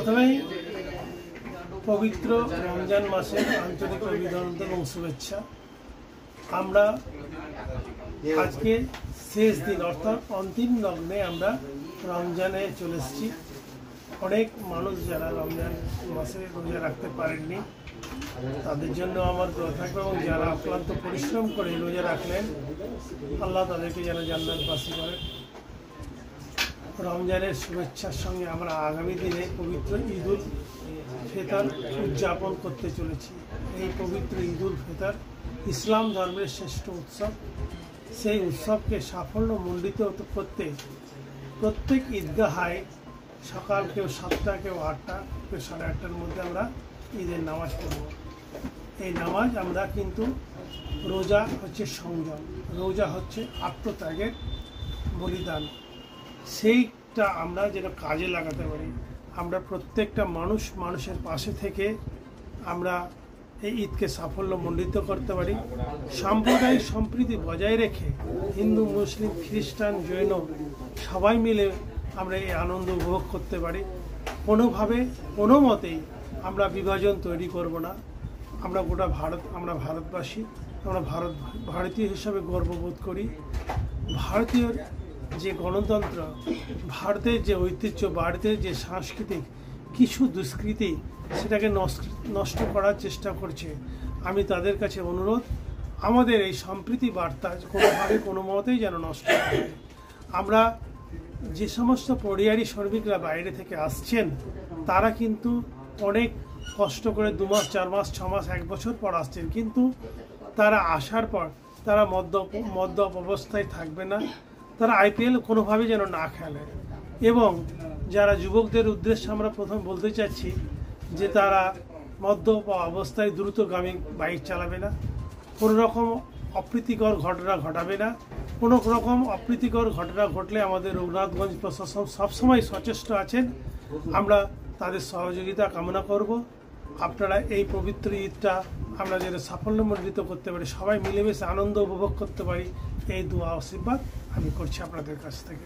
প্রথমেই পবিত্র রমজান মাসের আন্তরিক অভিনন্দন এবং শুভেচ্ছা। আমরা আজকে শেষ দিন অর্থাৎ অন্তিম লগ্নে আমরা রমজানে চলে এসেছি। অনেক মানুষ যারা রমজান মাসে রোজা রাখতে পারেননি তাদের জন্য আমার দোয়া থাকবে, এবং যারা অক্লান্ত পরিশ্রম করে রোজা রাখলেন আল্লাহ তাদেরকে যেন জান্নাতবাসী করেন। রমজানের শুভেচ্ছার সঙ্গে আমরা আগামী দিনে পবিত্র ঈদ উল ফিতর উদযাপন করতে চলেছি। এই পবিত্র ঈদ উল ফিতর ইসলাম ধর্মের শ্রেষ্ঠ উৎসব। সেই উৎসবকে সাফল্যমণ্ডিত করতে প্রত্যেক ঈদগাহায় সকাল কেউ 7টা, কেউ 8টা, কেউ 8:30টার মধ্যে আমরা ঈদের নামাজ পড়ব। এই নামাজ আমরা কিন্তু রোজা হচ্ছে সংযম, রোজা হচ্ছে আত্মত্যাগের বলিদান, সেইটা আমরা যেন কাজে লাগাতে পারি। আমরা প্রত্যেকটা মানুষের পাশে থেকে আমরা এই ঈদকে সাফল্যমণ্ডিত করতে পারি। সাম্প্রদায়িক সম্প্রীতি বজায় রেখে হিন্দু, মুসলিম, খ্রিস্টান, জৈন সবাই মিলে আমরা এই আনন্দ উপভোগ করতে পারি। কোনোভাবে কোনো মতেই আমরা বিভাজন তৈরি করব না। আমরা গোটা আমরা ভারতবাসী, আমরা ভারতীয় হিসাবে গর্ববোধ করি। ভারতীয় যে গণতন্ত্র, ভারতের যে ঐতিহ্য, ভারতের যে সাংস্কৃতিক কিছু দুষ্কৃতি সেটাকে নষ্ট করার চেষ্টা করছে। আমি তাদের কাছে অনুরোধ, আমাদের এই সম্প্রীতি বার্তা কোনোভাবে কোনো মতেই যেন নষ্ট না হয়। আমরা যে সমস্ত পরিযায়ী শ্রমিকরা বাইরে থেকে আসছেন তারা কিন্তু অনেক কষ্ট করে 2 মাস, 4 মাস, 6 মাস, 1 বছর পর আসছেন, কিন্তু তারা আসার পর তারা মদ্যপ অবস্থায় থাকবে না। তারা IPL কোনোভাবে যেন না খেলে। এবং যারা যুবকদের উদ্দেশ্যে আমরা প্রথম বলতে চাচ্ছি যে তারা মদ্যপ অবস্থায় দ্রুতগামী বাইক চালাবে না, কোনো রকম অপ্রীতিকর ঘটনা ঘটাবে না। কোনো রকম অপ্রীতিকর ঘটনা ঘটলে আমাদের রঘুনাথগঞ্জ প্রশাসন সবসময় সচেষ্ট আছেন, আমরা তাদের সহযোগিতা কামনা করব। আপনারা এই পবিত্র ঈদটা আমরা যেন সাফল্যমণ্ডিত করতে পারি, সবাই মিলেমিশে আনন্দ উপভোগ করতে পারি, এই দোয়া আশীর্বাদ আমি করছি আপনাদের কাছ থেকে।